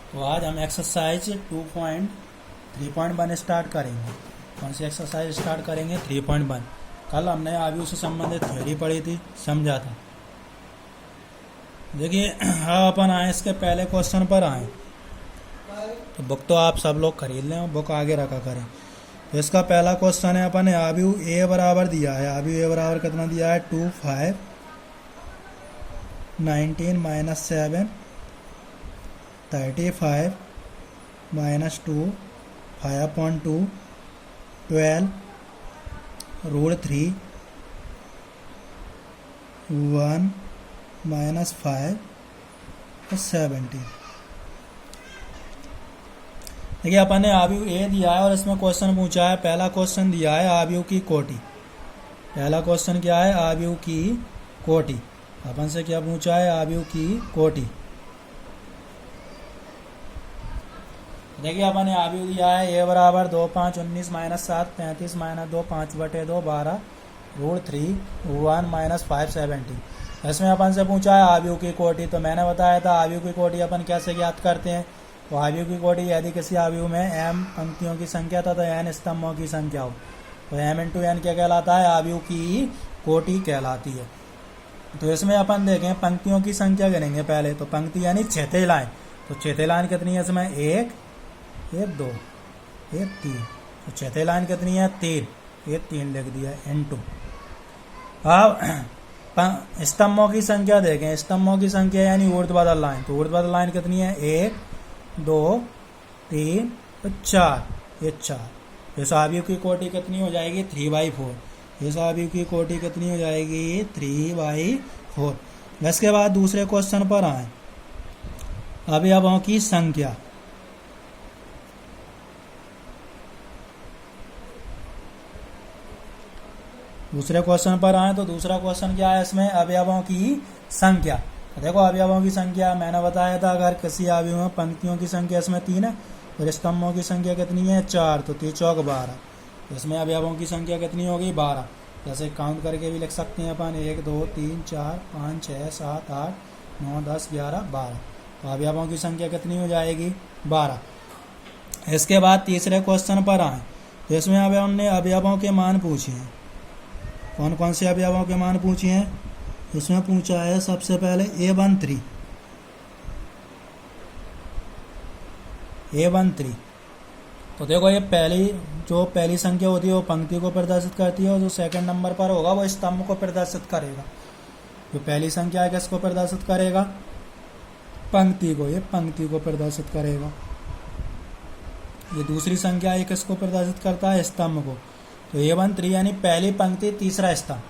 तो आज हम एक्सरसाइज 2.3.1 स्टार्ट करेंगे। कौन सी एक्सरसाइज स्टार्ट करेंगे? 3.1। कल हमने आयु से संबंधित थ्योरी पढ़ी थी, समझा था। देखिए अब अपन आए इसके पहले क्वेश्चन पर आए। तो बुक तो आप सब लोग खरीद लें और बुक आगे रखा करें। तो इसका पहला क्वेश्चन है, अपन ने आयु ए बराबर दिया है। आयु ए बराबर कितना दिया है? 2 5 19 - 7 35 - 2 5/2 12 √3 1 - 5 और 17। देखिए अपन ने आयु ए दिया है और इसमें क्वेश्चन पूछा है। पहला क्वेश्चन दिया है आयु की कोटि। पहला क्वेश्चन क्या है? आयु की कोटि। अपन से क्या पूछा है? आयु की कोटि। देखिए अपन ने आयु दिया है ए बराबर 2 5 19 - 7 35 - 2 5/2 12 √3 1 - 5 17। इसमें अपन से पूछा है आयु की कोटि। तो मैंने बताया था आयु की कोटि अपन कैसे ज्ञात करते हैं। तो आयु की कोटि यदि किसी आयु में m पंक्तियों की संख्या तथा n स्तंभों की संख्या हो तो m × n क्या कहलाता है? आयु की कोटि कहलाती है। तो इसमें अपन देखें पंक्तियों की संख्या गिनेंगे पहले। तो पंक्ति यानी क्षैतिज लाइन। तो क्षैतिज लाइन कितनी है इसमें? 1 1 2 1 3। तो क्षैतिज लाइन कितनी है? 3। ये 3 लिख दिया N2। अब स्तंभों की संख्या देखें। स्तंभों की संख्या यानी ऊर्ध्वाधर लाइन। तो ऊर्ध्वाधर लाइन कितनी है? 1 2 3 और 4। ये 4। इस आयु की कोटि कितनी हो जाएगी? 3/4। इस आयु की कोटि कितनी हो जाएगी? 3/4। इसके बाद दूसरे क्वेश्चन पर आए। अवयवों की संख्या। दूसरे क्वेश्चन पर आए तो दूसरा क्वेश्चन क्या है इसमें? अवयवों की संख्या। देखो अवयवों की संख्या मैंने बताया था, अगर किसी अवयव में पंक्तियों की संख्या इसमें 3 है और स्तंभों की संख्या कितनी है? 4। तो 3 चौक 12। इसमें अवयवों की संख्या कितनी होगी? 12। जैसे काउंट करके भी लिख सकते हैं अपन 1 2 3 4 5 6 7 8 9 10 11 12। तो अवयवों की संख्या कितनी हो जाएगी? 12। इसके बाद तीसरे क्वेश्चन पर आए तो इसमें अब हमने अवयवों के मान पूछे हैं। कौन कौन से अवयवों के मान पूछे हैं? इसमें पूछा है सबसे पहले A13। A13। तो देखो ये पहली संख्या होती है वो पंक्ति को प्रदर्शित करती है और जो सेकंड नंबर पर होगा वो स्तंभ को प्रदर्शित करेगा। जो पहली संख्या है किसको प्रदर्शित करेगा? पंक्ति को। ये पंक्ति को प्रदर्शित करेगा। ये दूसरी संख्या है किसको प्रदर्शित करता है? स्तंभ को। तो A13 यानी पहली पंक्ति तीसरा स्तंभ।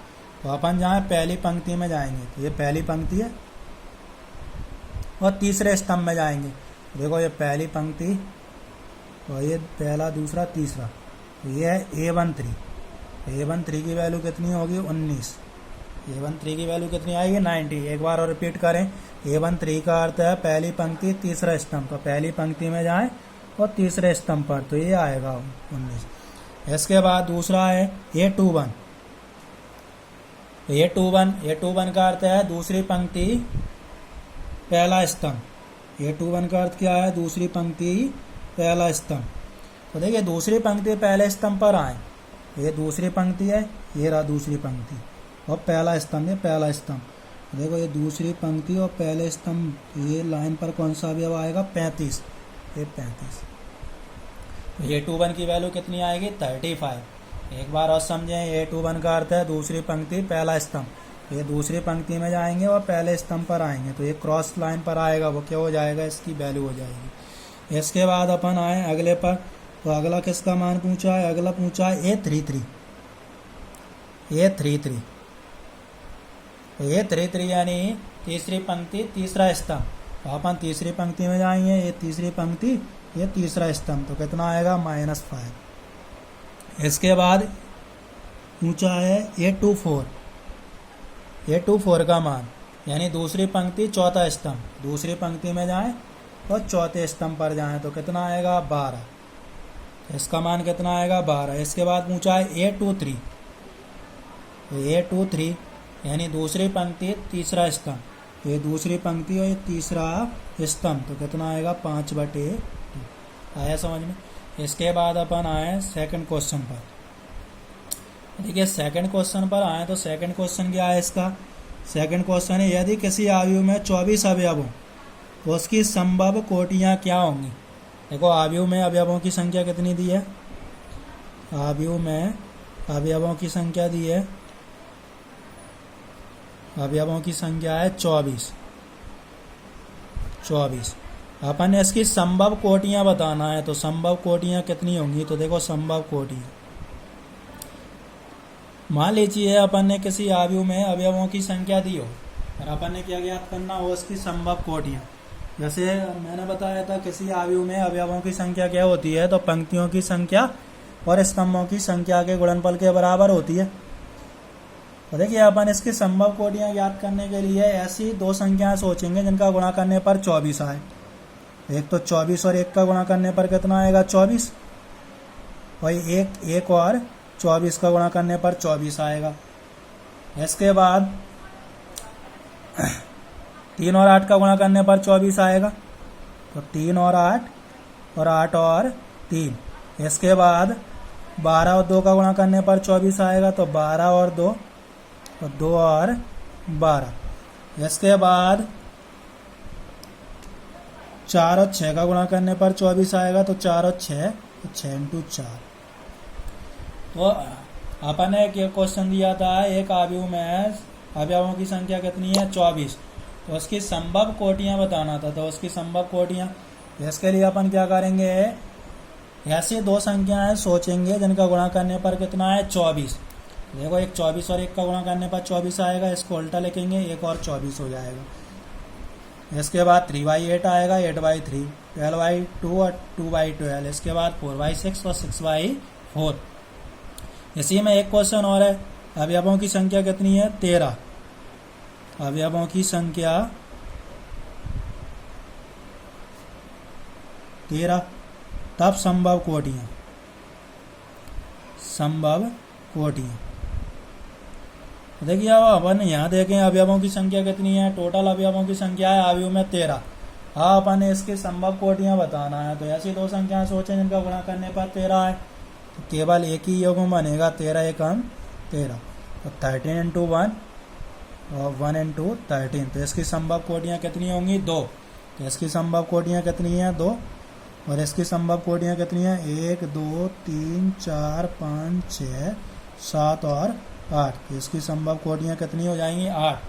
तो अपन जहाँ पहली पंक्ति में जाएंगे तो ये पहली पंक्ति है और तीसरे स्तंभ में जाएंगे। देखो ये पहली पंक्ति और ये पहला दूसरा तीसरा। तो ये है A13। A13 की वैल्यू कितनी होगी? 19। A13 की वैल्यू कितनी आएगी? 90। एक बार और रिपीट करें। A13 का अर्थ है पहली पंक्ति तीसरा स्तंभ। तो पहली पंक्ति में जाएं और तीसरे स्तंभ पर, तो ये आएगा 19। इसके बाद दूसरा है A21। A21 का अर्थ है दूसरी पंक्ति पहला स्तंभ। A21 का अर्थ क्या है? दूसरी पंक्ति पहला स्तंभ। तो देखिए दूसरी पंक्ति पहले स्तंभ पर आए। ये दूसरी पंक्ति है, ये रहा दूसरी पंक्ति और पहला स्तंभ, ये पहला स्तंभ। देखो ये दूसरी पंक्ति और पहले स्तंभ, ये लाइन पर कौन सा अवयव आएगा? 35। ये 35। A21 की वैल्यू कितनी आएगी? 35। एक बार और समझें। A21 का अर्थ है दूसरी पंक्ति पहला स्तंभ। ये दूसरी पंक्ति में जाएंगे और पहले स्तंभ पर आएंगे तो ये क्रॉस लाइन पर आएगा, वो क्या हो जाएगा? इसकी वैल्यू हो जाएगी। इसके बाद अपन आए अगले पर। तो अगला किसका मान पूछा है? अगला पूछा है A33। A33। तो A33 यानी तीसरी पंक्ति तीसरा स्तंभ। तो अपन तीसरी पंक्ति में जाएंगे। ये तीसरी पंक्ति, ये तीसरा स्तंभ। तो कितना आएगा? -5। इसके बाद पूछा है A24। A24 का मान यानी दूसरी पंक्ति चौथा स्तंभ। दूसरी पंक्ति में जाएं और चौथे स्तंभ पर जाएं तो कितना आएगा? 12। इसका मान कितना आएगा? 12। इसके बाद पूछा है A23। A23 यानी दूसरी पंक्ति तीसरा स्तंभ। तो ये दूसरी पंक्ति और ये तीसरा स्तंभ, तो कितना आएगा 5/2। आया समझ में। इसके बाद अपन आए सेकंड क्वेश्चन पर। देखिए सेकंड क्वेश्चन पर आए तो सेकंड क्वेश्चन क्या है इसका। सेकंड क्वेश्चन है यदि किसी आयु में 24 अवयव हो तो उसकी संभव कोटियां क्या होंगी। देखो आयु में अवयवों की संख्या कितनी दी है, आयु में अवयवों की संख्या दी है, अवयवों की संख्या है 24। अपन ने इसकी संभव कोटियां बताना है, तो संभव कोटियां कितनी होंगी। तो देखो संभव कोटियां, मान लीजिए अपन ने किसी आयु में अवयवों की संख्या दी हो और अपन ने क्या ज्ञात करना हो, उसकी संभव कोटियां। जैसे मैंने बताया था किसी आयु में अवयवों की संख्या क्या होती है, तो पंक्तियों की संख्या और स्तंभों की संख्या के गुणनफल के बराबर होती है। तो देखिए अपन इसकी संभव कोटियां ज्ञात करने के लिए ऐसी दो संख्याएं सोचेंगे जिनका गुणा करने पर 24 आए। एक तो 24 और 1 का गुणा करने पर कितना आएगा 24, और एक और 24 का गुणा करने पर 24 आएगा। इसके बाद 3 और 8 का गुणा करने पर 24 आएगा, तो 3 और 8 और 8 और 3। इसके बाद 12 और 2 का गुणा करने पर 24 आएगा, तो 12 और 2 और 2 और 12। इसके बाद 4 और 6 का गुणा करने पर 24 आएगा, तो 4 और 6, तो 6 × 4। तो अपन ने एक क्वेश्चन दिया था एक आयु में अवयवों की संख्या कितनी है 24, तो उसकी संभव कोटियां बताना था। तो उसकी संभव कोटियां, इसके लिए अपन क्या करेंगे, ऐसी दो संख्याएं सोचेंगे जिनका गुणा करने पर कितना है 24। देखो एक 24 और 1 का गुणा करने पर 24 आएगा, इसको उल्टा लिखेंगे, 1 और 24 हो जाएगा। इसके बाद 3/8 आएगा, 8/3, 12/2 और 2/12। इसके बाद 4/6 और 6/4। इसी में एक क्वेश्चन और है, अवयवों की संख्या कितनी है 13। अवयवों की संख्या 13, तब संभव कोटियां, संभव कोटियां। देखिए अब अपन यहाँ देखें अवयवों की संख्या कितनी है, टोटल अवयवों की संख्या है आयु में 13। हाँ अपन ने इसकी संभव कोटियां बताना है, तो ऐसी दो संख्याएं सोचें जिनका गुणा करने पर 13 है, तो केवल एक ही योग बनेगा, 13 × 13, तो 13 × 1 और 1 × 13। तो इसकी संभव कोटियां कितनी होंगी 2। तो इसकी संभव कोटियां कितनी है 2, और इसकी संभव कोटियां कितनी है 1 2 3 4 5 6 7 और 8। तो इसकी संभव कोटियां कितनी हो जाएंगी 8।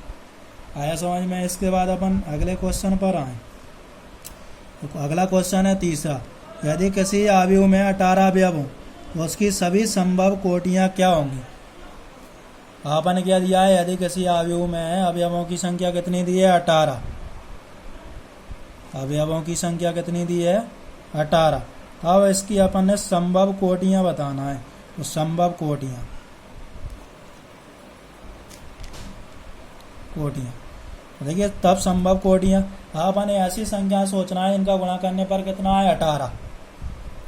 आया समझ में। इसके बाद अपन अगले क्वेश्चन पर आए। तो अगला क्वेश्चन है तीसरा, यदि किसी आयु में 18 अवयव हों तो उसकी सभी संभव कोटियां क्या होंगी। आपने क्या दिया है, यदि किसी आयु में अवयवों की संख्या कितनी दी है 18, अवयवों की संख्या कितनी दी है 18। अब इसकी अपन ने संभव कोटियां बताना है, तो संभव कोटियां देखिए तब संभव कोटियां, आपने ऐसी संख्या सोचना है इनका गुणा करने पर कितना है 18।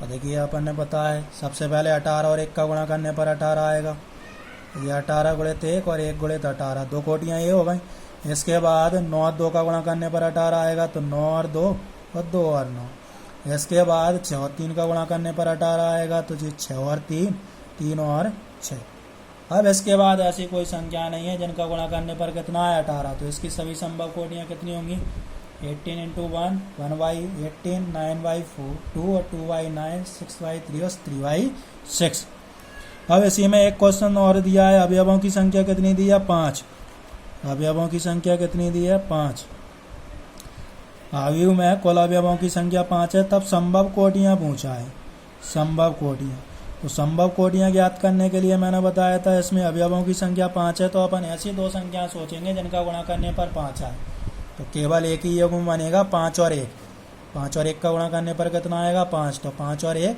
तो देखिए अपन ने पता है सबसे पहले 18 और 1 का गुणा करने पर 18 आएगा, ये 18 × 1 और 1 × 18, दो कोटियां ये हो गई। इसके बाद 9 और 2 का गुणा करने पर 18 आएगा, तो 9 और 2 और 2 और 9। इसके बाद 6 और 3 का गुणा करने पर 18 आएगा, तो जी 6 और 3, 3 और 6। अब इसके बाद ऐसी कोई संख्या नहीं है जिनका गुणा करने पर कितना है 18, तो इसकी सभी संभव कोटियां कितनी होंगी 18 × 1, 1/18, 9/4, 2 और 2/9, 6/3 और 3/6। अब इसी में एक क्वेश्चन और दिया है, अवयवों की संख्या कितनी दी है 5। अवयवों की संख्या कितनी दी है 5। आयु में कुल अवयवों की संख्या 5 है, तब संभव कोटियां पूछा है, संभव कोटियां। तो संभव कोटियां ज्ञात करने के लिए मैंने बताया था इसमें अवयवों की संख्या 5 है, तो अपन ऐसी दो संख्या सोचेंगे जिनका गुणा करने पर 5 आए। तो केवल एक ही योग बनेगा 5 और 1। 5 और 1 का गुणा करने पर कितना आएगा 5, तो 5 और 1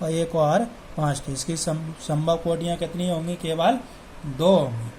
और 1 और 5। तो इसकी संभव कोटियां कितनी होंगी केवल 2 होंगी।